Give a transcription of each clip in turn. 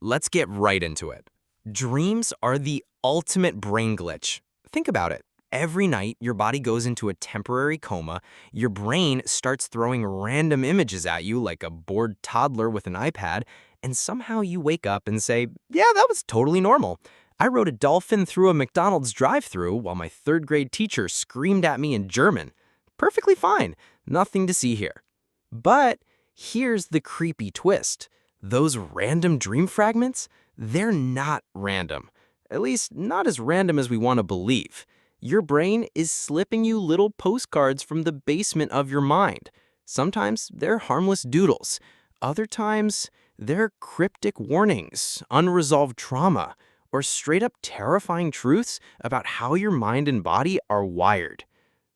Let's get right into it. Dreams are the ultimate brain glitch. Think about it. Every night, your body goes into a temporary coma, your brain starts throwing random images at you like a bored toddler with an iPad, and somehow you wake up and say, yeah, that was totally normal. I rode a dolphin through a McDonald's drive-thru while my third grade teacher screamed at me in German. Perfectly fine. Nothing to see here. But here's the creepy twist. Those random dream fragments, they're not random. At least, not as random as we want to believe. Your brain is slipping you little postcards from the basement of your mind. Sometimes they're harmless doodles. Other times, they're cryptic warnings, unresolved trauma, or straight up terrifying truths about how your mind and body are wired.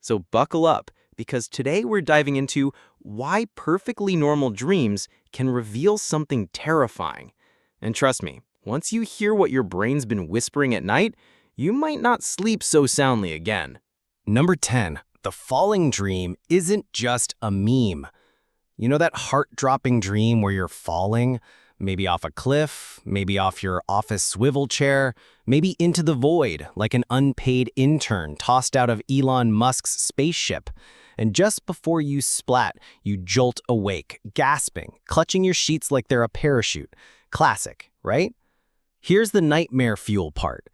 So buckle up, because today we're diving into why perfectly normal dreams can reveal something terrifying. And trust me, once you hear what your brain's been whispering at night, you might not sleep so soundly again. Number 10, the falling dream isn't just a meme. You know that heart-dropping dream where you're falling? Maybe off a cliff, maybe off your office swivel chair, maybe into the void like an unpaid intern tossed out of Elon Musk's spaceship. And just before you splat, you jolt awake, gasping, clutching your sheets like they're a parachute. Classic, right? Here's the nightmare fuel part.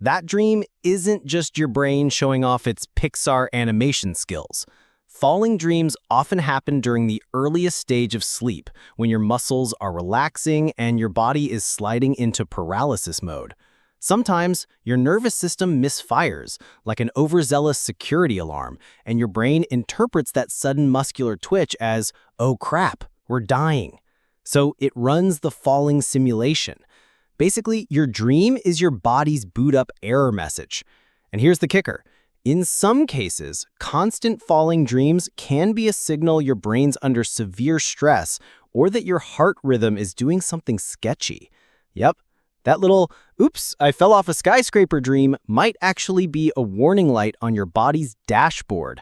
That dream isn't just your brain showing off its Pixar animation skills. Falling dreams often happen during the earliest stage of sleep, when your muscles are relaxing and your body is sliding into paralysis mode. Sometimes, your nervous system misfires, like an overzealous security alarm, and your brain interprets that sudden muscular twitch as, oh crap, we're dying. So it runs the falling simulation. Basically, your dream is your body's boot-up error message. And here's the kicker. In some cases, constant falling dreams can be a signal your brain's under severe stress or that your heart rhythm is doing something sketchy. Yep, that little, oops, I fell off a skyscraper dream might actually be a warning light on your body's dashboard.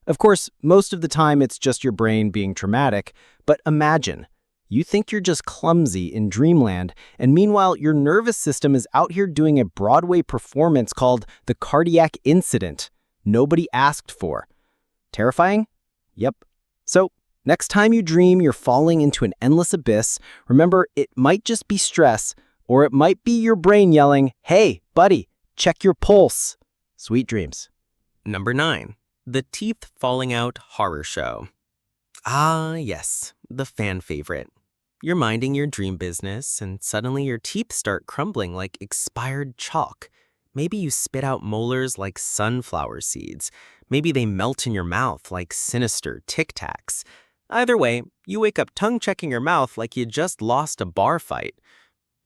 Of course, most of the time it's just your brain being traumatic, but imagine, you think you're just clumsy in dreamland, and meanwhile your nervous system is out here doing a Broadway performance called The Cardiac Incident. Nobody asked for. Terrifying? Yep. So, next time you dream you're falling into an endless abyss, remember it might just be stress, or it might be your brain yelling, hey, buddy, check your pulse. Sweet dreams. Number 9, the teeth falling out horror show. Ah, yes, the fan favorite. You're minding your dream business, and suddenly your teeth start crumbling like expired chalk. Maybe you spit out molars like sunflower seeds. Maybe they melt in your mouth like sinister Tic Tacs. Either way, you wake up tongue-checking your mouth like you just lost a bar fight.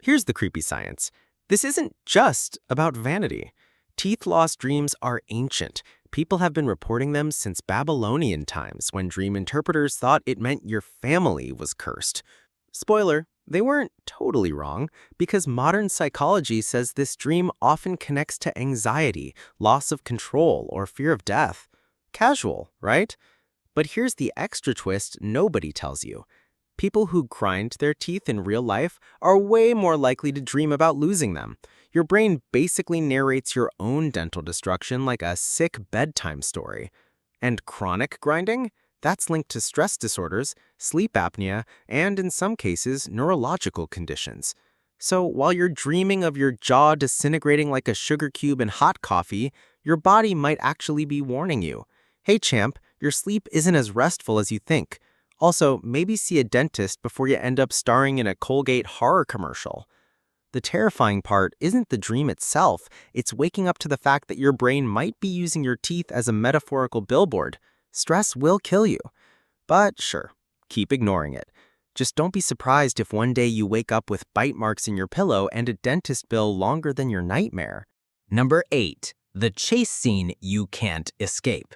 Here's the creepy science. This isn't just about vanity. Teeth loss dreams are ancient. People have been reporting them since Babylonian times, when dream interpreters thought it meant your family was cursed. Spoiler, they weren't totally wrong, because modern psychology says this dream often connects to anxiety, loss of control, or fear of death. Casual, right? But here's the extra twist nobody tells you. People who grind their teeth in real life are way more likely to dream about losing them. Your brain basically narrates your own dental destruction like a sick bedtime story. And chronic grinding? That's linked to stress disorders, sleep apnea, and in some cases, neurological conditions. So while you're dreaming of your jaw disintegrating like a sugar cube in hot coffee, your body might actually be warning you. Hey champ, your sleep isn't as restful as you think. Also, maybe see a dentist before you end up starring in a Colgate horror commercial. The terrifying part isn't the dream itself, it's waking up to the fact that your brain might be using your teeth as a metaphorical billboard. Stress will kill you. But sure, keep ignoring it. Just don't be surprised if one day you wake up with bite marks in your pillow and a dentist bill longer than your nightmare. Number 8, the chase scene you can't escape.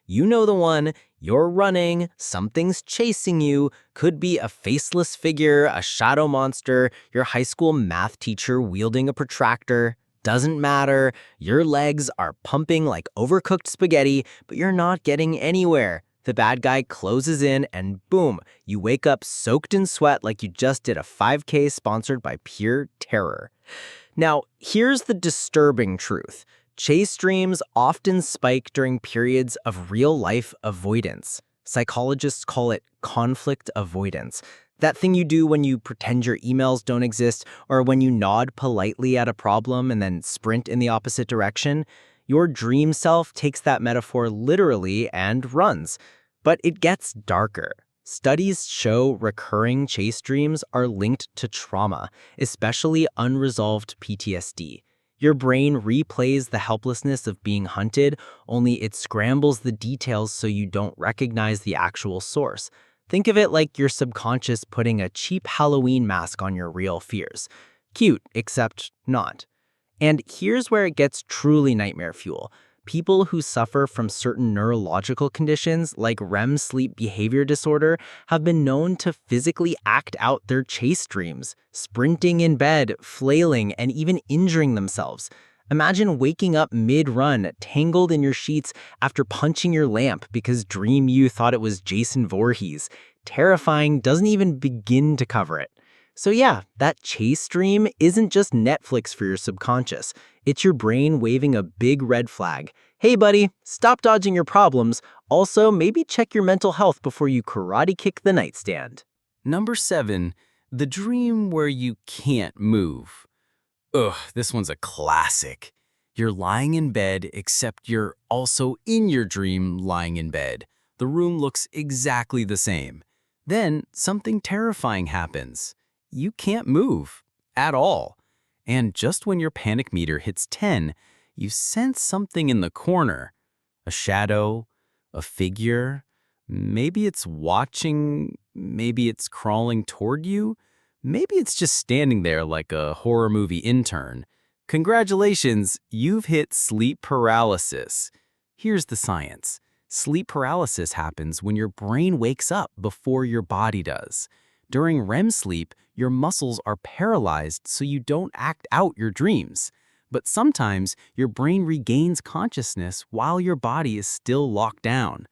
You know the one, you're running, something's chasing you, could be a faceless figure, a shadow monster, your high school math teacher wielding a protractor. Doesn't matter, your legs are pumping like overcooked spaghetti, but you're not getting anywhere. The bad guy closes in and boom, you wake up soaked in sweat like you just did a 5K sponsored by pure terror. Now, here's the disturbing truth. Chase dreams often spike during periods of real-life avoidance. Psychologists call it conflict avoidance. That thing you do when you pretend your emails don't exist or when you nod politely at a problem and then sprint in the opposite direction. Your dream self takes that metaphor literally and runs. But it gets darker. Studies show recurring chase dreams are linked to trauma, especially unresolved PTSD. Your brain replays the helplessness of being hunted, only it scrambles the details so you don't recognize the actual source. Think of it like your subconscious putting a cheap Halloween mask on your real fears. Cute, except not. And here's where it gets truly nightmare fuel. People who suffer from certain neurological conditions like REM sleep behavior disorder have been known to physically act out their chase dreams, sprinting in bed, flailing, and even injuring themselves. Imagine waking up mid-run, tangled in your sheets after punching your lamp because dream you thought it was Jason Voorhees. Terrifying doesn't even begin to cover it. So yeah, that chase dream isn't just Netflix for your subconscious. It's your brain waving a big red flag. Hey buddy, stop dodging your problems. Also, maybe check your mental health before you karate kick the nightstand. Number 7, the dream where you can't move. Ugh, this one's a classic. You're lying in bed, except you're also in your dream lying in bed. The room looks exactly the same. Then something terrifying happens. You can't move at all. And just when your panic meter hits 10, you sense something in the corner. A shadow, a figure. Maybe it's watching, maybe it's crawling toward you. Maybe it's just standing there like a horror movie intern. Congratulations, you've hit sleep paralysis. Here's the science. Sleep paralysis happens when your brain wakes up before your body does. During REM sleep, your muscles are paralyzed so you don't act out your dreams. But sometimes your brain regains consciousness while your body is still locked down.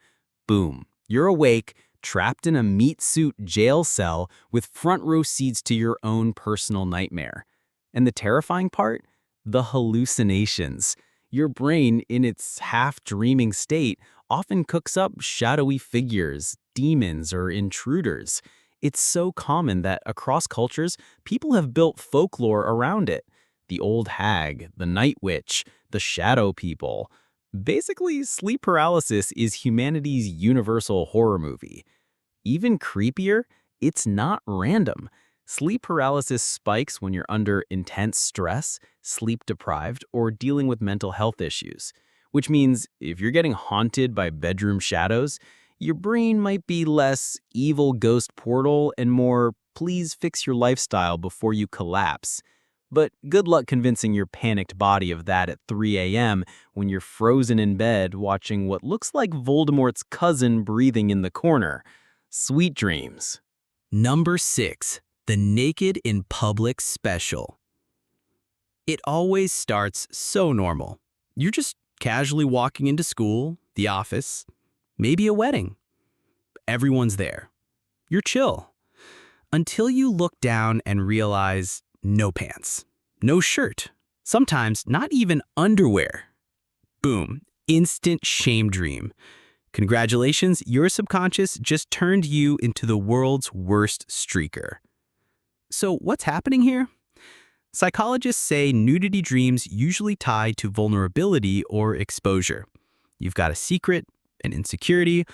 Boom, you're awake, trapped in a meat suit jail cell with front row seats to your own personal nightmare. And the terrifying part? The hallucinations. Your brain, in its half-dreaming state, often cooks up shadowy figures, demons, or intruders. It's so common that across cultures, people have built folklore around it. The old hag, the night witch, the shadow people. Basically, sleep paralysis is humanity's universal horror movie. Even creepier, it's not random. Sleep paralysis spikes when you're under intense stress, sleep-deprived, or dealing with mental health issues. Which means if you're getting haunted by bedroom shadows, your brain might be less evil ghost portal and more please fix your lifestyle before you collapse. But good luck convincing your panicked body of that at 3 a.m. when you're frozen in bed watching what looks like Voldemort's cousin breathing in the corner. Sweet dreams. Number 6, the naked in public special. It always starts so normal. You're just casually walking into school, the office, maybe a wedding. Everyone's there. You're chill. Until you look down and realize no pants, no shirt, sometimes not even underwear. Boom, instant shame dream. Congratulations, your subconscious just turned you into the world's worst streaker. So what's happening here? Psychologists say nudity dreams usually tie to vulnerability or exposure. You've got a secret, an insecurity,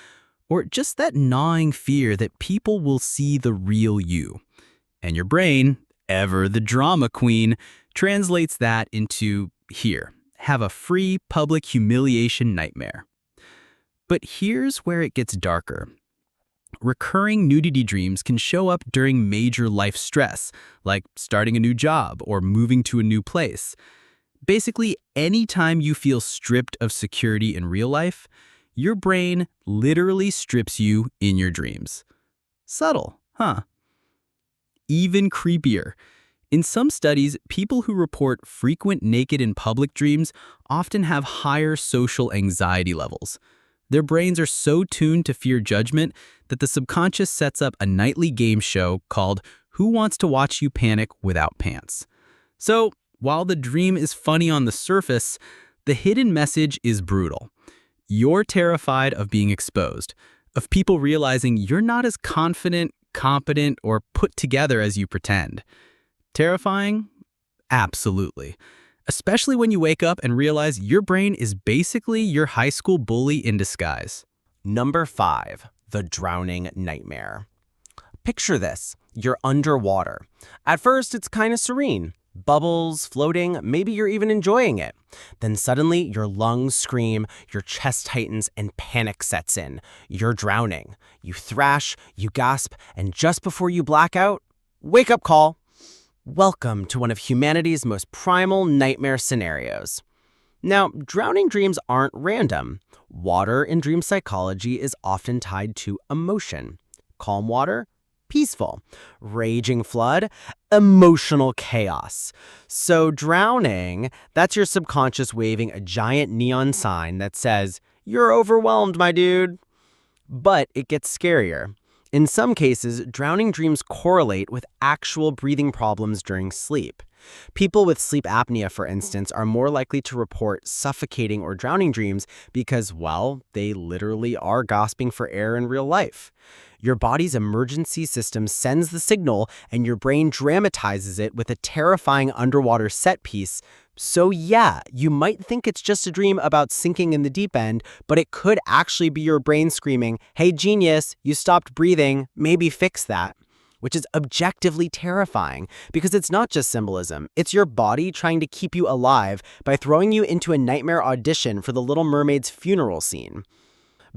or just that gnawing fear that people will see the real you. And your brain, ever the drama queen, translates that into, here, have a free public humiliation nightmare. But here's where it gets darker. Recurring nudity dreams can show up during major life stress, like starting a new job or moving to a new place. Basically, anytime you feel stripped of security in real life, your brain literally strips you in your dreams. Subtle, huh? Even creepier. In some studies, people who report frequent naked in public dreams often have higher social anxiety levels. Their brains are so tuned to fear judgment that the subconscious sets up a nightly game show called Who Wants to Watch You Panic Without Pants? So, while the dream is funny on the surface, the hidden message is brutal. You're terrified of being exposed, of people realizing you're not as confident, competent, or put together as you pretend. Terrifying? Absolutely. Especially when you wake up and realize your brain is basically your high school bully in disguise. Number 5, the drowning nightmare. Picture this. You're underwater. At first, it's kind of serene. Bubbles, floating, maybe you're even enjoying it. Then suddenly, your lungs scream, your chest tightens, and panic sets in. You're drowning. You thrash, you gasp, and just before you black out, wake up call. Welcome to one of humanity's most primal nightmare scenarios. Now, drowning dreams aren't random. Water in dream psychology is often tied to emotion. Calm water? Peaceful. Raging flood? Emotional chaos. So drowning, that's your subconscious waving a giant neon sign that says, "You're overwhelmed, my dude." But it gets scarier. In some cases, drowning dreams correlate with actual breathing problems during sleep. People with sleep apnea, for instance, are more likely to report suffocating or drowning dreams because, well, they literally are gasping for air in real life. Your body's emergency system sends the signal, and your brain dramatizes it with a terrifying underwater set piece. So yeah, you might think it's just a dream about sinking in the deep end, but it could actually be your brain screaming, "Hey genius, you stopped breathing, maybe fix that." Which is objectively terrifying because it's not just symbolism. It's your body trying to keep you alive by throwing you into a nightmare audition for the Little Mermaid's funeral scene.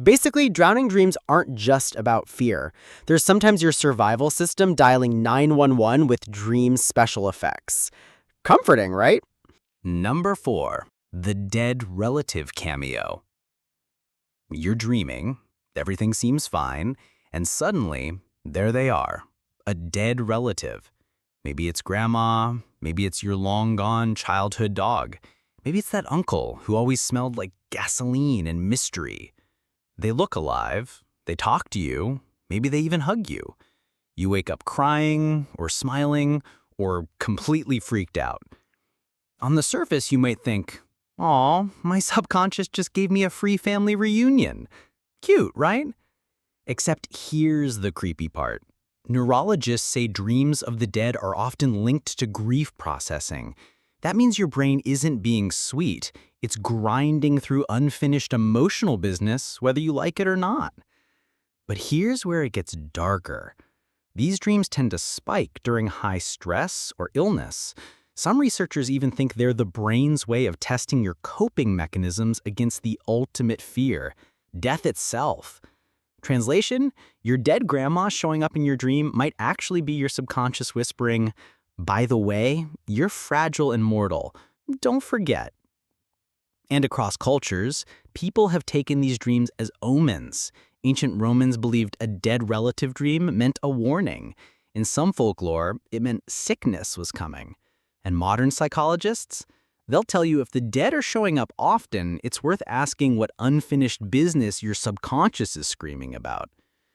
Basically, drowning dreams aren't just about fear. There's sometimes your survival system dialing 911 with dream special effects. Comforting, right? Number 4, the dead relative cameo. You're dreaming, everything seems fine, and suddenly, there they are, a dead relative. Maybe it's grandma, maybe it's your long-gone childhood dog. Maybe it's that uncle who always smelled like gasoline and mystery. They look alive, they talk to you, maybe they even hug you. You wake up crying, or smiling, or completely freaked out. On the surface, you might think, "Aw, my subconscious just gave me a free family reunion." Cute, right? Except here's the creepy part. Neurologists say dreams of the dead are often linked to grief processing. That means your brain isn't being sweet. It's grinding through unfinished emotional business, whether you like it or not. But here's where it gets darker. These dreams tend to spike during high stress or illness. Some researchers even think they're the brain's way of testing your coping mechanisms against the ultimate fear, death itself. Translation, your dead grandma showing up in your dream might actually be your subconscious whispering, "By the way, you're fragile and mortal. Don't forget." And across cultures, people have taken these dreams as omens. Ancient Romans believed a dead relative dream meant a warning. In some folklore, it meant sickness was coming. And modern psychologists? They'll tell you if the dead are showing up often, it's worth asking what unfinished business your subconscious is screaming about.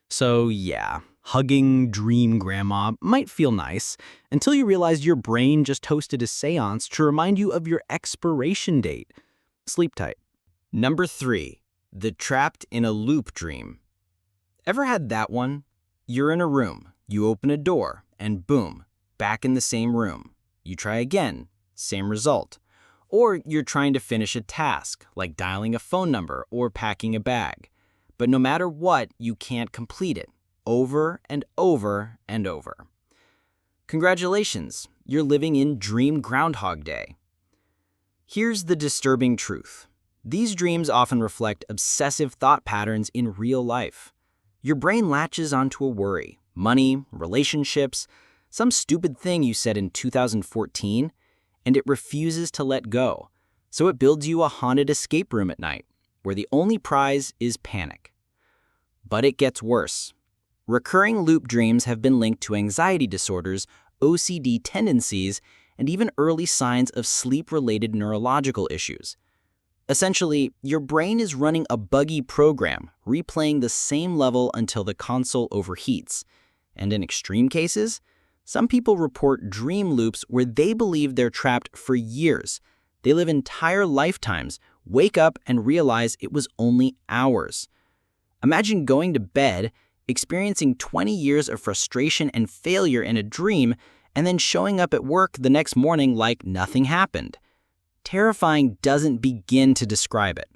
So yeah, hugging dream grandma might feel nice until you realize your brain just hosted a seance to remind you of your expiration date. Sleep tight. Number 3, the trapped in a loop dream. Ever had that one? You're in a room, you open a door, and boom, back in the same room. You try again, same result. Or you're trying to finish a task, like dialing a phone number or packing a bag. But no matter what, you can't complete it, over and over and over. Congratulations, you're living in Dream Groundhog Day. Here's the disturbing truth. These dreams often reflect obsessive thought patterns in real life. Your brain latches onto a worry, money, relationships, some stupid thing you said in 2014, and it refuses to let go. So it builds you a haunted escape room at night, where the only prize is panic. But it gets worse. Recurring loop dreams have been linked to anxiety disorders, OCD tendencies, and even early signs of sleep-related neurological issues. Essentially, your brain is running a buggy program, replaying the same level until the console overheats. And in extreme cases, some people report dream loops where they believe they're trapped for years. They live entire lifetimes, wake up, and realize it was only hours. Imagine going to bed, experiencing 20 years of frustration and failure in a dream, and then showing up at work the next morning like nothing happened. Terrifying doesn't begin to describe it.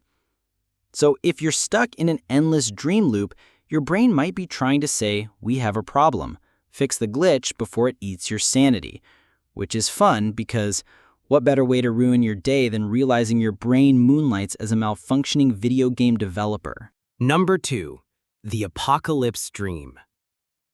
So if you're stuck in an endless dream loop, your brain might be trying to say, "We have a problem. Fix the glitch before it eats your sanity." Which is fun because what better way to ruin your day than realizing your brain moonlights as a malfunctioning video game developer? Number 2, the apocalypse dream.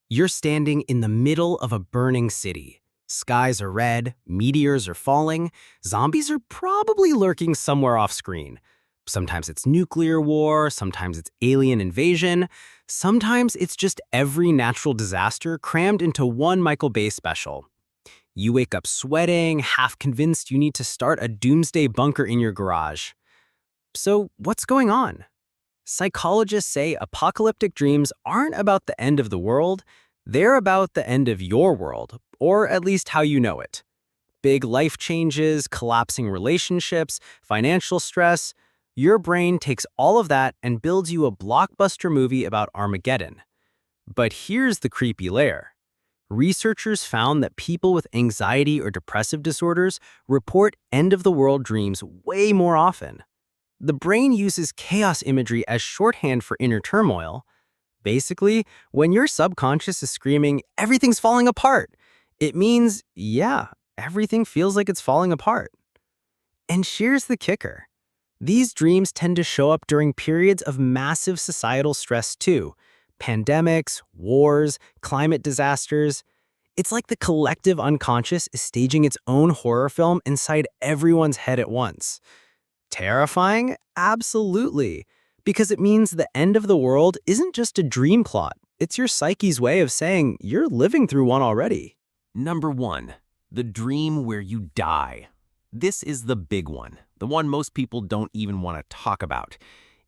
You're standing in the middle of a burning city. Skies are red, meteors are falling, zombies are probably lurking somewhere off screen. Sometimes it's nuclear war, sometimes it's alien invasion, sometimes it's just every natural disaster crammed into one Michael Bay special. You wake up sweating, half convinced you need to start a doomsday bunker in your garage. So what's going on? Psychologists say apocalyptic dreams aren't about the end of the world, they're about the end of your world, or at least how you know it. Big life changes, collapsing relationships, financial stress. Your brain takes all of that and builds you a blockbuster movie about Armageddon. But here's the creepy layer. Researchers found that people with anxiety or depressive disorders report end-of-the-world dreams way more often. The brain uses chaos imagery as shorthand for inner turmoil. Basically, when your subconscious is screaming, "Everything's falling apart," it means, yeah, everything feels like it's falling apart. And here's the kicker. These dreams tend to show up during periods of massive societal stress too. Pandemics, wars, climate disasters. It's like the collective unconscious is staging its own horror film inside everyone's head at once. Terrifying? Absolutely. Because it means the end of the world isn't just a dream plot. It's your psyche's way of saying you're living through one already. Number 1, the dream where you die. This is the big one, the one most people don't even want to talk about.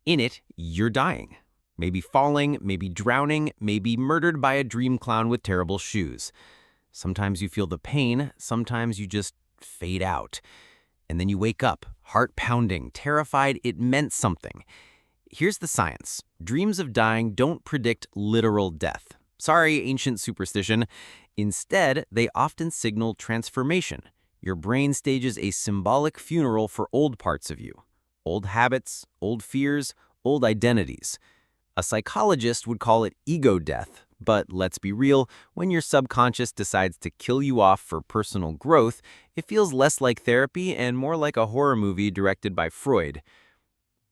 In it, you're dying. Maybe falling, maybe drowning, maybe murdered by a dream clown with terrible shoes. Sometimes you feel the pain, sometimes you just fade out. And then you wake up, heart pounding, terrified it meant something. Here's the science. Dreams of dying don't predict literal death. Sorry, ancient superstition. Instead, they often signal transformation. Your brain stages a symbolic funeral for old parts of you. Old habits, old fears, old identities. A psychologist would call it ego death, but let's be real, when your subconscious decides to kill you off for personal growth, it feels less like therapy and more like a horror movie directed by Freud.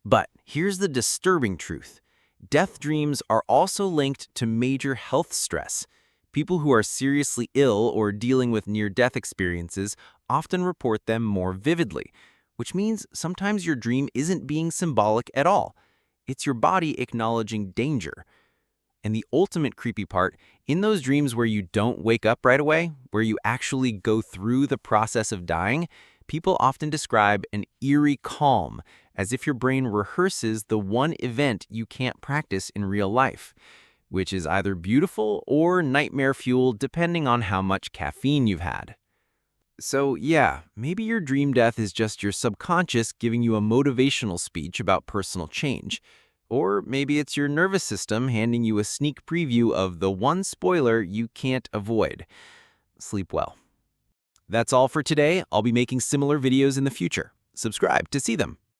But here's the disturbing truth. Death dreams are also linked to major health stress. People who are seriously ill or dealing with near-death experiences often report them more vividly, which means sometimes your dream isn't being symbolic at all. It's your body acknowledging danger. And the ultimate creepy part, in those dreams where you don't wake up right away, where you actually go through the process of dying, people often describe an eerie calm, as if your brain rehearses the one event you can't practice in real life, which is either beautiful or nightmare fuel depending on how much caffeine you've had. So yeah, maybe your dream death is just your subconscious giving you a motivational speech about personal change. Or maybe it's your nervous system handing you a sneak preview of the one spoiler you can't avoid. Sleep well. That's all for today. I'll be making similar videos in the future. Subscribe to see them.